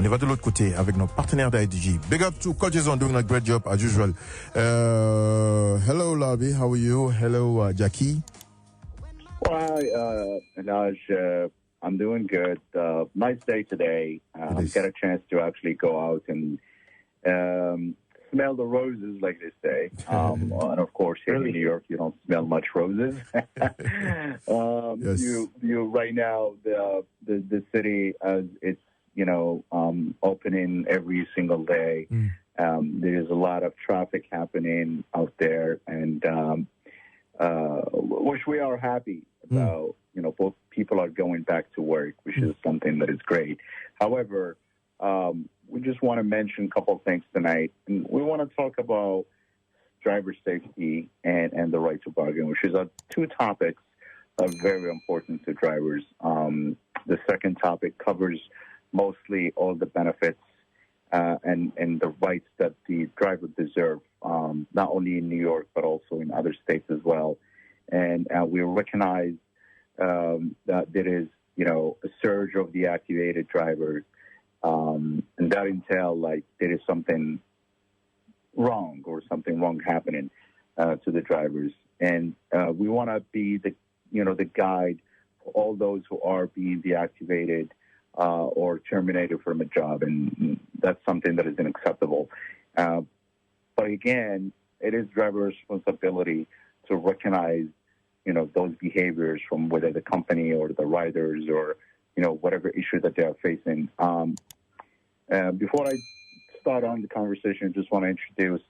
On y va de l'autre côté avec nos partenaires d'IDG. Big up to Coach Jason doing a great job as usual. Hello, Larby. How are you? Hello, Jackie. Well, Naj, I'm doing good. Nice day today. Get a chance to actually go out and smell the roses, like they say. And of course, here in New York, you don't smell much roses. Yes. You right now, the city, as it's opening every single day. There's a lot of traffic happening out there, and which we are happy about. Both people are going back to work, which is something that is great. However, we just want to mention a couple of things tonight. And we want to talk about driver safety and the right to bargain, which is two topics are very important to drivers. The second topic covers mostly all the benefits and the rights that the driver deserve, not only in New York, but also in other states as well. And we recognize that there is, a surge of deactivated drivers, and that entails like there is something wrong or something wrong happening to the drivers. And we want to be the guide for all those who are being deactivated or terminated from a job, and that's something that is unacceptable. But again, it is driver responsibility to recognize, those behaviors from whether the company or the riders or, whatever issue that they are facing. Before I start on the conversation, I just want to introduce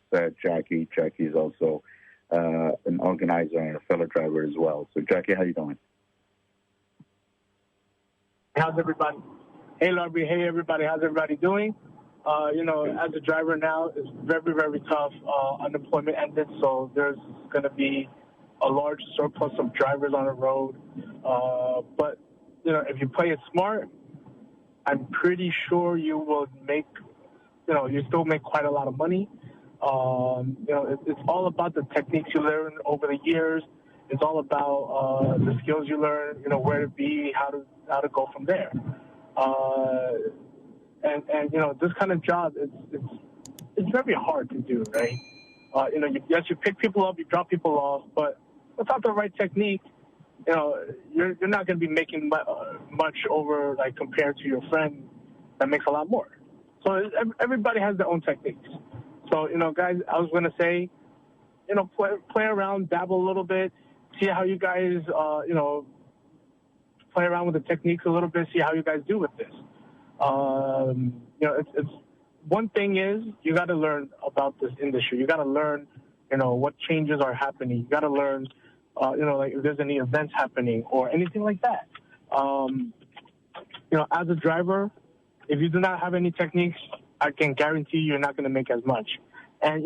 Jackie. Jackie is also an organizer and a fellow driver as well. So, Jackie, how you doing? How's everybody? Hey, Larby. Hey, everybody. How's everybody doing? As a driver now, it's very, very tough. Unemployment ended, so there's going to be a large surplus of drivers on the road. But, if you play it smart, I'm pretty sure you will make, you still make quite a lot of money. It's all about the techniques you learn over the years. It's all about the skills you learn, where to be, how to go from there. And this kind of job, it's very hard to do, right? Yes, you pick people up, you drop people off, but without the right technique, you're not going to be making much over, like, compared to your friend that makes a lot more. So everybody has their own techniques. So, guys, I was going to say, play around, dabble a little bit, see how you guys, play around with the techniques a little bit, see how you guys do with this. It's one thing is you got to learn about this industry. You got to learn, what changes are happening. You got to learn, like if there's any events happening or anything like that. As a driver, if you do not have any techniques, I can guarantee you're not going to make as much. And,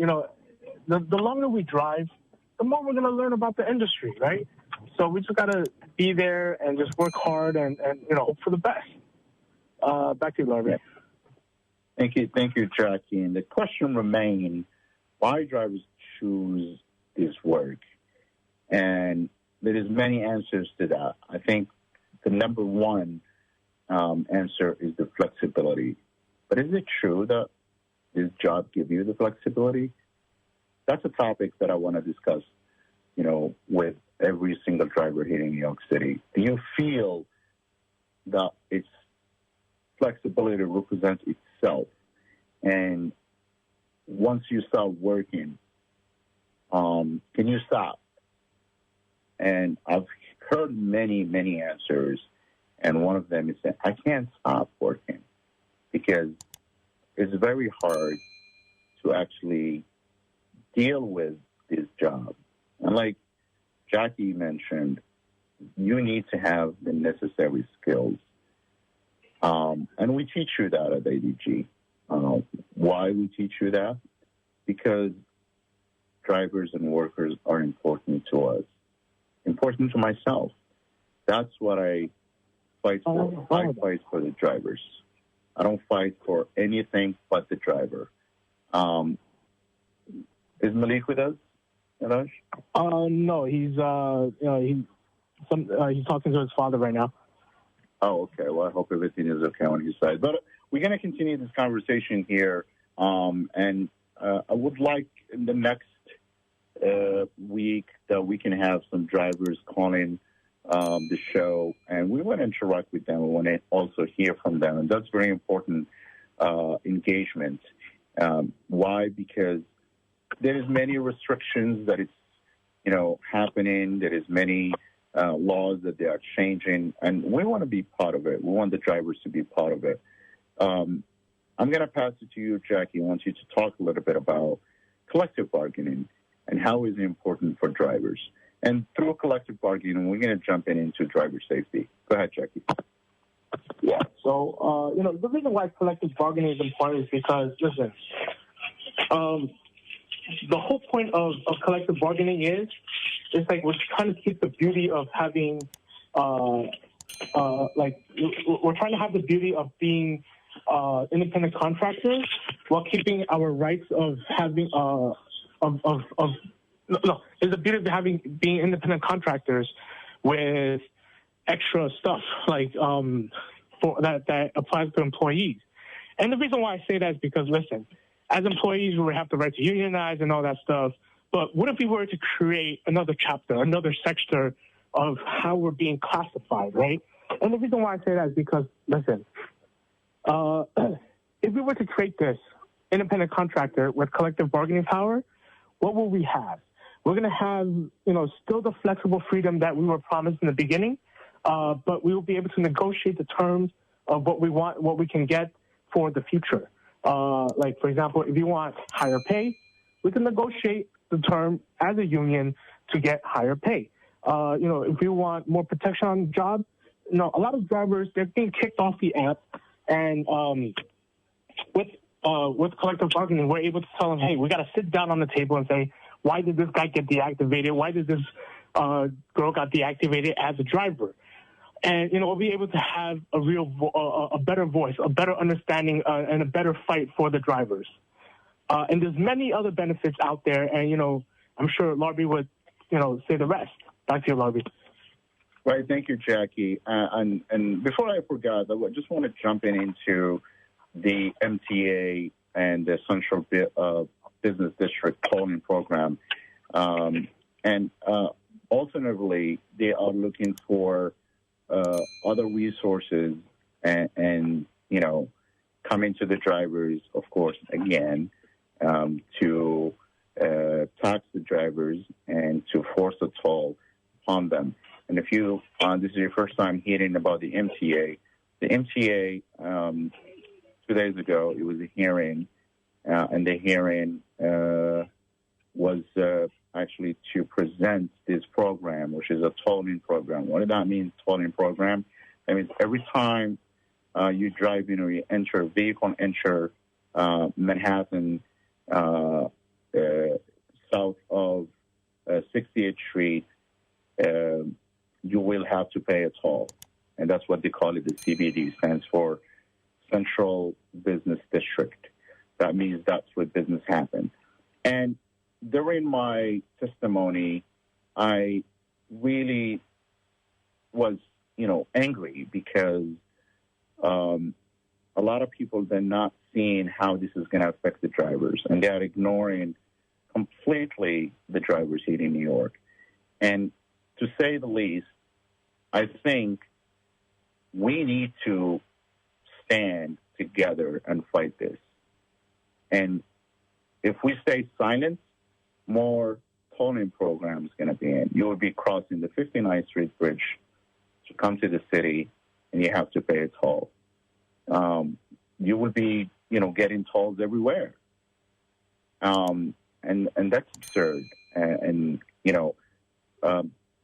the longer we drive, the more we're going to learn about the industry, right? So we just got to be there and just work hard and hope for the best. Back to you, Larry. Thank you, Jackie. And the question remains, why drivers choose this work? And there is many answers to that. I think the number one answer is the flexibility. But is it true that this job gives you the flexibility? That's a topic that I want to discuss, with every single driver here in New York City. Do you feel that its flexibility represents itself? And once you start working, can you stop? And I've heard many, many answers. And one of them is that I can't stop working because it's very hard to actually deal with this job. And like Jackie mentioned, you need to have the necessary skills. And we teach you that at IDG. Why we teach you that? Because drivers and workers are important to us, important to myself. That's what I fight for. I fight for the drivers. I don't fight for anything but the driver. Is Malik with us, Elash? No, he's talking to his father right now. Oh, okay. Well, I hope everything is okay on his side. But we're going to continue this conversation here, and I would like in the next week that we can have some drivers call in the show, and we want to interact with them. We want to also hear from them, and that's very important engagement. Why? Because there is many restrictions that it's happening. There is many laws that they are changing, and we want to be part of it. We want the drivers to be part of it. I'm going to pass it to you, Jackie. I want you to talk a little bit about collective bargaining and how is it important for drivers. And through collective bargaining, we're going to jump into driver safety. Go ahead, Jackie. Yeah. So, the reason why collective bargaining is important is because, listen, the whole point of collective bargaining is, it's like we're trying to keep the beauty of having, we're trying to have the beauty of being independent contractors while keeping our rights of having, there's the beauty of being independent contractors with extra stuff like for that applies to employees. And the reason why I say that is because, listen, as employees, we have the right to unionize and all that stuff. But what if we were to create another chapter, another sector of how we're being classified, right? And the reason why I say that is because, listen, if we were to create this independent contractor with collective bargaining power, what will we have? We're going to have, still the flexible freedom that we were promised in the beginning, but we will be able to negotiate the terms of what we want, what we can get for the future. Like, for example, if you want higher pay, we can negotiate the term as a union to get higher pay. If you want more protection on the job, a lot of drivers, they're being kicked off the app, and with collective bargaining, we're able to tell them, hey, we got to sit down on the table and say, why did this guy get deactivated? Why did this girl got deactivated as a driver? And, we'll be able to have a better voice, a better understanding, and a better fight for the drivers. And there's many other benefits out there, and, I'm sure Larby would, say the rest. Back to you, Larby. Right. Thank you, Jackie. And before I forget, I just want to jump into the MTA and the Central Business District tolling program. And alternatively, they are looking for other resources and coming to the drivers, of course, again, to tax the drivers and to force a toll on them. And if you, this is your first time hearing about the MTA 2 days ago, it was a hearing, and the hearing was actually to present this program, which is a tolling program. What does that mean, tolling program? That means every time you drive in or you enter, a vehicle enter Manhattan south of 68th Street, you will have to pay a toll. And that's what they call it, the CBD, stands for Central Business District. That means that's where business happens. And during my testimony, I really was, angry because a lot of people, they're not seeing how this is going to affect the drivers, and they're ignoring completely the drivers here in New York. And to say the least, I think we need to stand together and fight this. And if we stay silent, more tolling programs going to be in. You will be crossing the 59th Street Bridge to come to the city, and you have to pay a toll. You will be, getting tolls everywhere. And that's absurd. And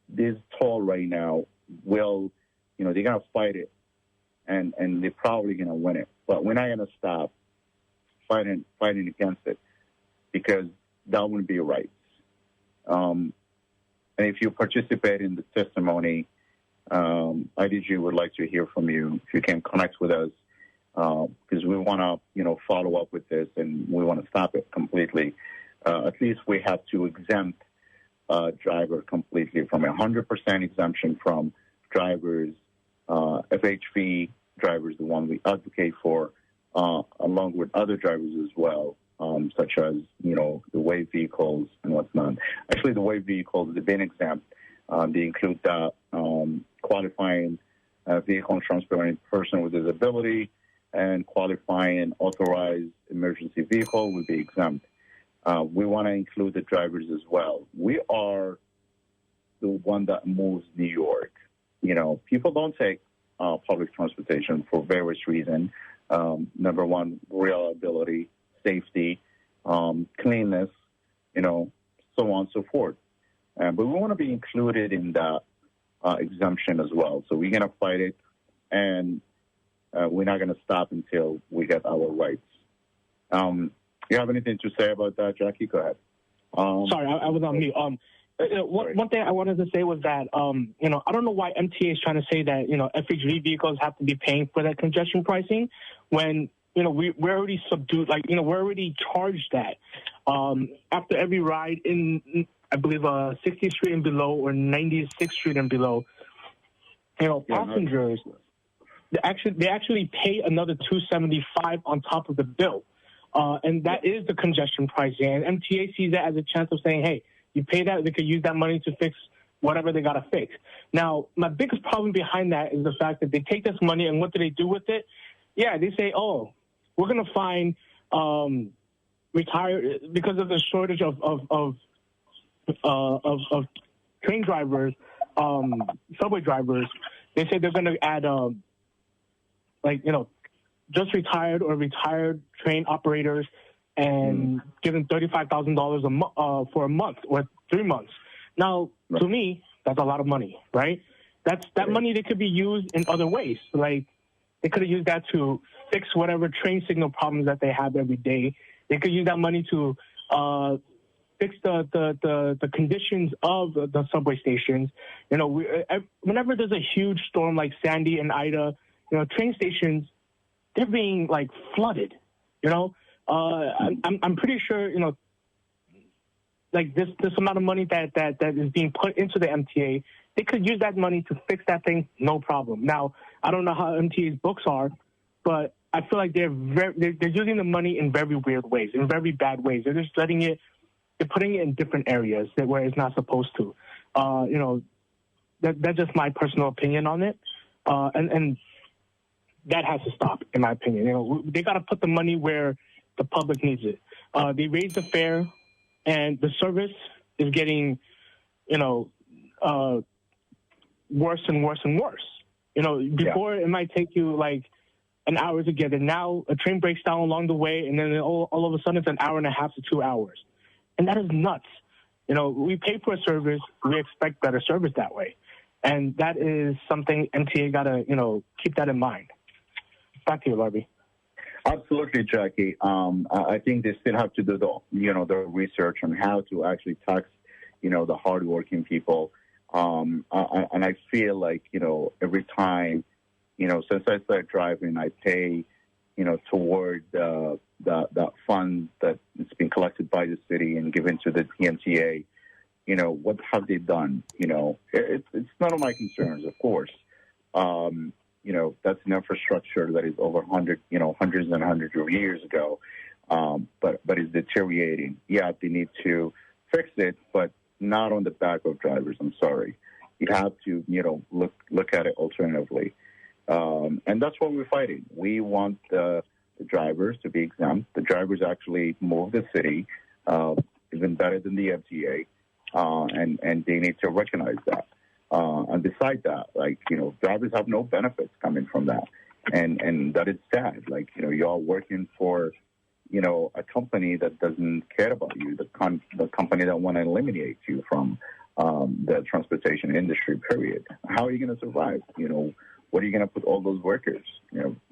this toll right now will, they're going to fight it, and they're probably going to win it. But we're not going to stop fighting against it, because that wouldn't be right. And if you participate in the testimony, IDG would like to hear from you. If you can connect with us, because we want to, follow up with this, and we want to stop it completely. At least we have to exempt driver completely from 100% exemption from drivers, FHV drivers, the one we advocate for, along with other drivers as well, such as, the wave vehicles and whatnot. Actually, the wave vehicles, they've been exempt. They include that qualifying vehicle and transporting person with disability and qualifying authorized emergency vehicle will be exempt. We want to include the drivers as well. We are the one that moves New York. People don't take public transportation for various reasons. Number one, reliability, safety, cleanness, so on and so forth. But we want to be included in that exemption as well. So we're going to fight it, and we're not going to stop until we get our rights. You have anything to say about that, Jackie? Go ahead. Sorry, I was on mute. One thing I wanted to say was that, I don't know why MTA is trying to say that, FHV vehicles have to be paying for that congestion pricing when, we're already subdued, we're already charged that. After every ride in, I believe, 60th Street and below or 96th Street and below, passengers, they actually pay another $275 on top of the bill. And that is the congestion pricing. And MTA sees that as a chance of saying, hey, you pay that, they could use that money to fix whatever they got to fix. Now, my biggest problem behind that is the fact that they take this money and what do they do with it? Yeah, they say, oh, we're going to find retired because of the shortage of train drivers, subway drivers. They say they're going to add, just retired or retired train operators and give them $35,000 for a month or 3 months. Now, to me, that's a lot of money, right? That money that could be used in other ways. Like, they could have used that to fix whatever train signal problems that they have every day. They could use that money to fix the conditions of the subway stations. Whenever there's a huge storm like Sandy and Ida, train stations, they're being flooded. I'm pretty sure this amount of money that is being put into the MTA, they could use that money to fix that thing, no problem. Now, I don't know how MTA's books are, but I feel like they're using the money in very weird ways, in very bad ways. They're just they're putting it in different areas where it's not supposed to. That's just my personal opinion on it, and that has to stop, in my opinion. They got to put the money where the public needs it. They raised the fare, and the service is getting, worse and worse and worse. Before it might take you an hour to get it. Now a train breaks down along the way, and then all of a sudden it's an hour and a half to 2 hours. And that is nuts. We pay for a service. We expect better service that way. And that is something MTA got to, keep that in mind. Back to you, Larby. Absolutely, Jackie. I think they still have to do the research on how to actually tax, the hardworking people. And I feel like, every time, since I started driving, I pay, toward that fund that it's been collected by the city and given to the MTA. What have they done? It's none of my concerns, of course. That's an infrastructure that is over hundreds and hundreds of years ago, but it's deteriorating. Yeah, they need to fix it, but not on the back of drivers. I'm sorry. You have to, look at it alternatively. And that's what we're fighting. We want the drivers to be exempt. The drivers actually move the city, even better than the MTA, and they need to recognize that. And beside that, drivers have no benefits coming from that. And that is sad. You're working for, a company that doesn't care about you, the company that want to eliminate you from the transportation industry, period. How are you going to survive? What are you going to put all those workers?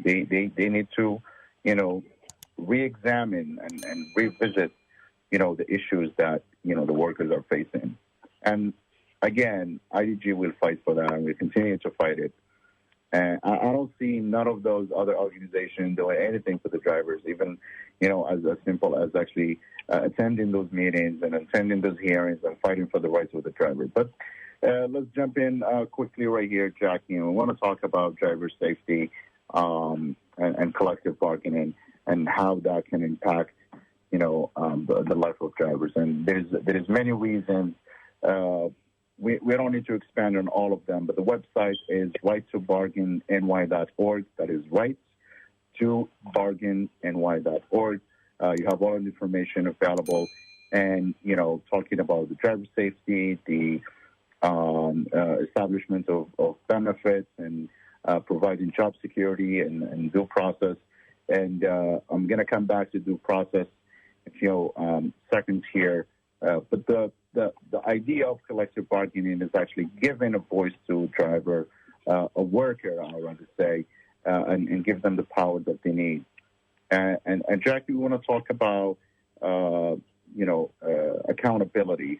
They need to, re-examine and revisit, the issues that, the workers are facing. And again, IDG will fight for that, and we continue to fight it. And I don't see none of those other organizations doing anything for the drivers, even, as simple as actually attending those meetings and attending those hearings and fighting for the rights of the driver. But let's jump in quickly right here, Jackie. And we want to talk about driver safety. and collective bargaining and how that can impact, the life of drivers. And there's many reasons. We don't need to expand on all of them, but the website is righttobargainny.org. That is righttobargainny.org. You have all the information available, and talking about the driver safety, the establishment of benefits, and providing job security and due process. And I'm going to come back to due process in a few seconds here. But the idea of collective bargaining is actually giving a voice to a driver, a worker, I would rather say, and give them the power that they need. And Jackie, we want to talk about, accountability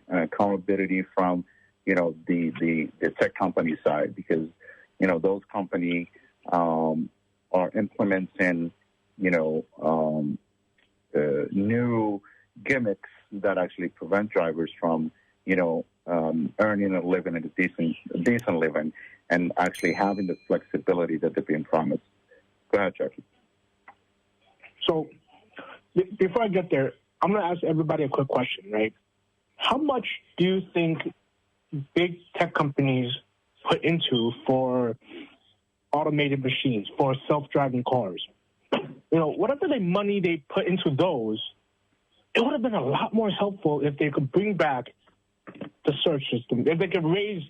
from, the tech company side, because, those companies are implementing, new gimmicks that actually prevent drivers from, earning a living and a decent living, and actually having the flexibility that they're being promised. Go ahead, Jackie. So before I get there, I'm going to ask everybody a quick question, right? How much do you think big tech companies put into for automated machines, for self-driving cars? Whatever the money they put into those, it would have been a lot more helpful if they could bring back the search system, if they could raise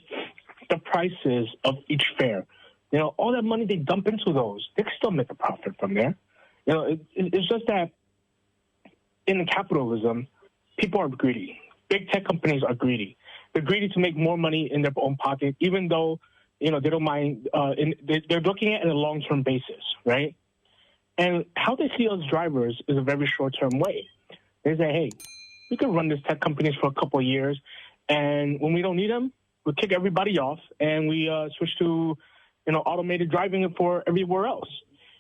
the prices of each fare. All that money they dump into those, they could still make a profit from there. It's just that in capitalism, people are greedy. Big tech companies are greedy. They're greedy to make more money in their own pocket, even though, they don't mind. They're looking at it on a long-term basis, right? And how they see us drivers is a very short-term way. They say, hey, we can run these tech companies for a couple of years, and when we don't need them, we kick everybody off, and we switch to, automated driving for everywhere else.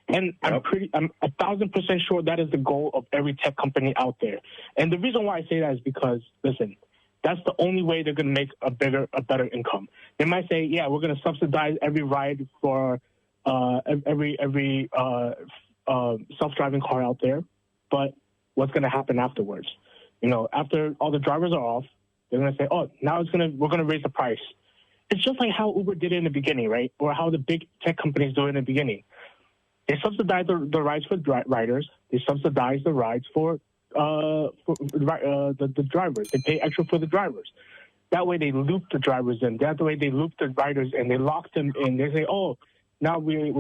And yep. I'm 1,000% sure that is the goal of every tech company out there. And the reason why I say that is because, listen, that's the only way they're going to make a better income. They might say, yeah, we're going to subsidize every ride for every self-driving car out there, but what's going to happen afterwards? After all the drivers are off, they're going to say, oh, now we're going to raise the price. It's just like how Uber did it in the beginning, right? Or how the big tech companies do it in the beginning. They subsidize the rides for riders. They subsidize the rides for the drivers. They pay extra for the drivers. That way they loop the drivers in. That way they loop the riders in. They lock them in. They say, oh, now we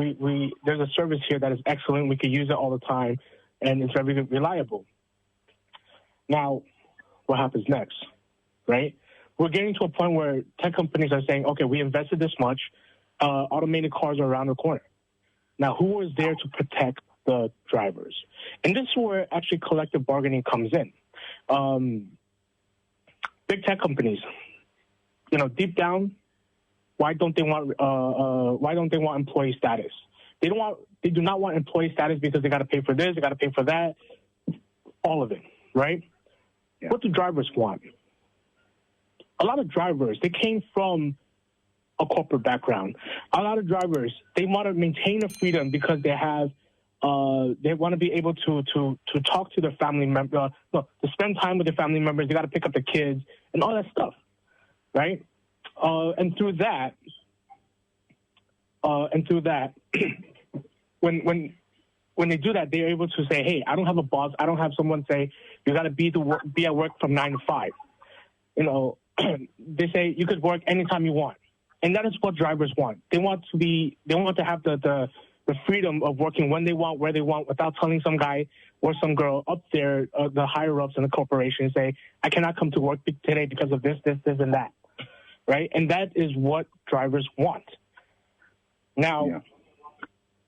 there's a service here that is excellent. We can use it all the time, and it's very reliable. Now, what happens next, right? We're getting to a point where tech companies are saying, okay, we invested this much. Automated cars are around the corner. Now, who is there to protect the drivers? And this is where actually collective bargaining comes in. Big tech companies, deep down, why don't they want employee status? They do not want employee status because they got to pay for this, they got to pay for that, all of it, right? Yeah. What do drivers want? A lot of drivers, they came from a corporate background. A lot of drivers, they want to maintain a freedom because they have, they want to be able to talk to their family member, to spend time with their family members. They got to pick up the kids and all that stuff, right? And through that, when they do that, they're able to say, hey, I don't have a boss. I don't have someone say, you got to be at work from 9 to 5. They say you could work anytime you want. And that is what drivers want. They want to have the freedom of working when they want, where they want, without telling some guy or some girl up there, the higher ups in the corporation, say, I cannot come to work today because of this, and that, right? And that is what drivers want. Now,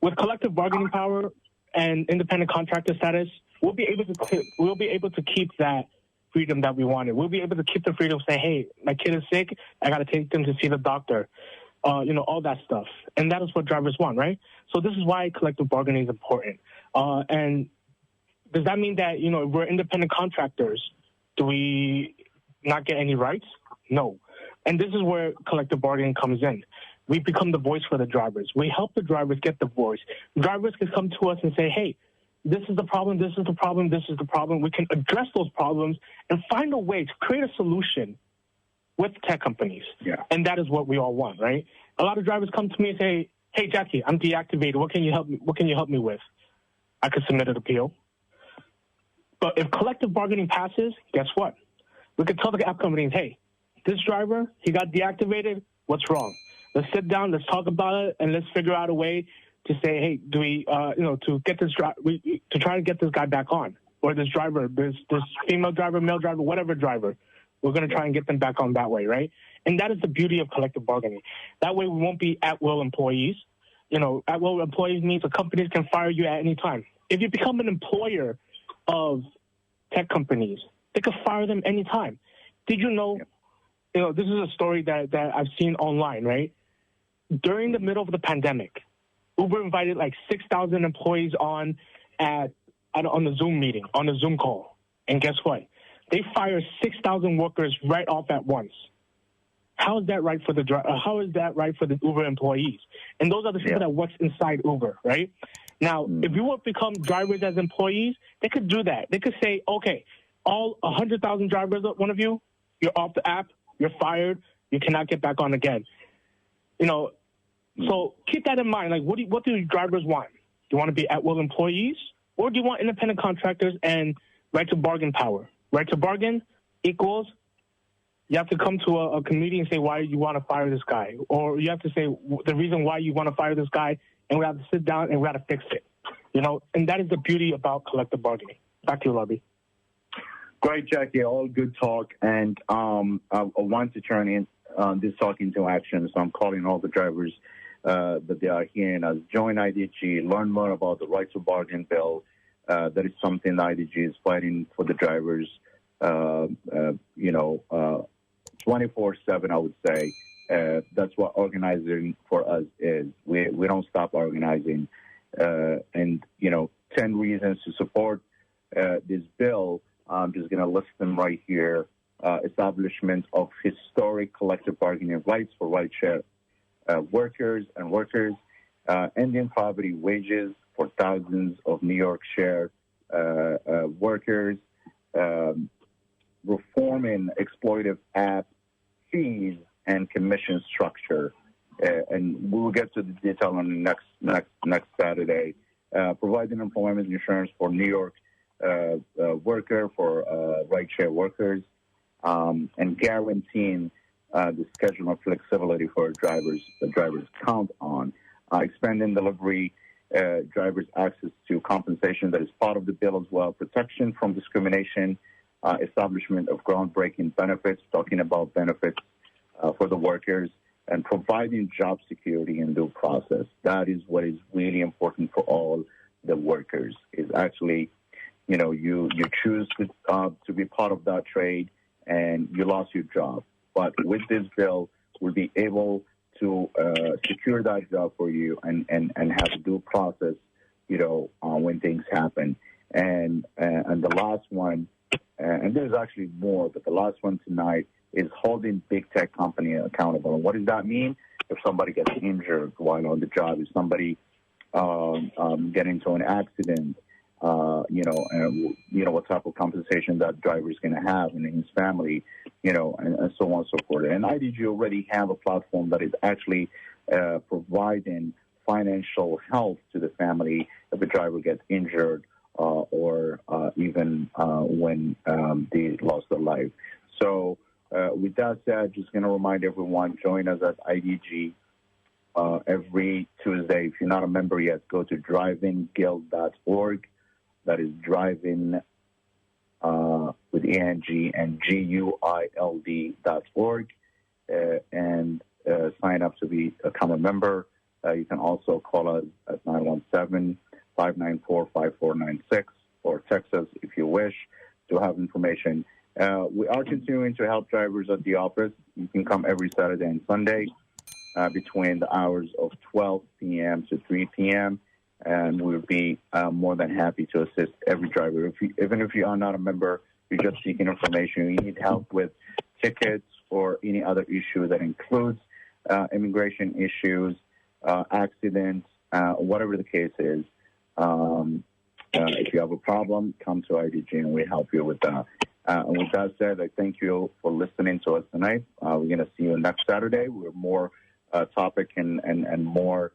with collective bargaining power and independent contractor status, we'll be able to keep that freedom that we wanted. We'll be able to keep the freedom to say, hey, my kid is sick, I got to take them to see the doctor, all that stuff. And that is what drivers want, right? So this is why collective bargaining is important. And does that mean that, if we're independent contractors, do we not get any rights? No. And this is where collective bargaining comes in. we become the voice for the drivers. We help the drivers get the voice. Drivers can come to us and say, hey, this is the problem, this is the problem, this is the problem. We can address those problems and find a way to create a solution with tech companies. Yeah. And that is what we all want, right? A lot of drivers come to me and say, hey, Jackie, I'm deactivated. What can you help me with? I could submit an appeal. But if collective bargaining passes, guess what? We could tell the app companies, hey, this driver, he got deactivated. What's wrong? Let's sit down, let's talk about it, and let's figure out a way to say, hey, do we, to get this to try to get this guy back on, or this driver, this female driver, male driver, whatever driver. We're going to try and get them back on that way, right? And that is the beauty of collective bargaining. That way we won't be at-will employees. At-will employees means the companies can fire you at any time. If you become an employer of tech companies, they can fire them anytime. Did you know, this is a story that I've seen online, right? During the middle of the pandemic, Uber invited like 6,000 employees on the Zoom meeting, on the Zoom call. And guess what? They fired 6,000 workers right off at once. How is that right for the Uber employees? And those are the people that work inside Uber, right? Now, if you would become drivers as employees, they could do that. They could say, okay, all 100,000 drivers, one of you, you're off the app, you're fired, you cannot get back on again. So keep that in mind. Like, what do drivers want? Do you want to be at-will employees, or do you want independent contractors and right to bargain power? Right to bargain equals you have to come to a committee and say why you want to fire this guy, or you have to say the reason why you want to fire this guy, and we have to sit down and we have to fix it. And that is the beauty about collective bargaining. Back to you, Lobby. Great, Jackie. All good talk, and I want to turn in this talk into action. So I'm calling all the drivers that they are hearing us join IDG, learn more about the right to bargain bill. That is something that IDG is fighting for the drivers. 24/7, I would say. That's what organizing for us is. We don't stop organizing. 10 reasons to support this bill. I'm just going to list them right here. Establishment of historic collective bargaining rights for rideshare workers, ending poverty wages for thousands of New York share workers, reforming exploitative app fees and commission structure, and we will get to the detail on the next Saturday. Providing employment insurance for New York worker for rideshare workers, and guaranteeing the schedule of flexibility for drivers. The drivers count on expanding delivery drivers' access to compensation that is part of the bill as well. Protection from discrimination. Establishment of groundbreaking benefits, talking about benefits for the workers, and providing job security in due process. That is what is really important for all the workers, is actually, you choose to be part of that trade and you lost your job. But with this bill, we'll be able to secure that job for you and have a due process, when things happen. And the last one, and there's actually more, but the last one tonight is holding big tech company accountable. And what does that mean? If somebody gets injured while on the job, if somebody get into an accident, what type of compensation that driver is going to have and his family, and so on and so forth. And IDG already have a platform that is actually providing financial help to the family if a driver gets injured or even when they lost their life. So with that said, just going to remind everyone, join us at IDG every Tuesday. If you're not a member yet, go to drivingguild.org. That is driving with ENG and GUILD.org, and sign up to become a member. You can also call us at 917-594-5496 or text us if you wish to have information. We are continuing to help drivers at the office. You can come every Saturday and Sunday between the hours of 12 p.m. to 3 p.m., and we'll be more than happy to assist every driver. Even if you are not a member, you're just seeking information, you need help with tickets or any other issue that includes immigration issues, accidents, whatever the case is. If you have a problem, come to IDG and we help you with that. And with that said, I thank you for listening to us tonight. We're going to see you next Saturday with more topic and more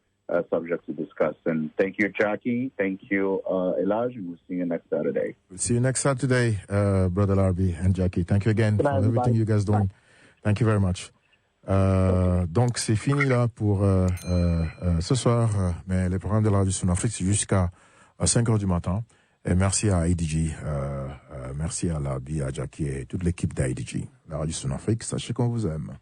subjects to discuss. And thank you, Jackie. Thank you, Elijah. We'll see you next Saturday. We'll see you next Saturday, Brother Larbi and Jackie. Thank you again for everything you guys doing. Thank you very much. Donc, c'est fini là pour ce soir. Mais le programme de la radio Sunuafrik, c'est jusqu'à 5 heures du matin. Et merci à IDG, merci à Larbi, à Jackie et toute l'équipe d'IDG. La radio Sunuafrik, sachez qu'on vous aime.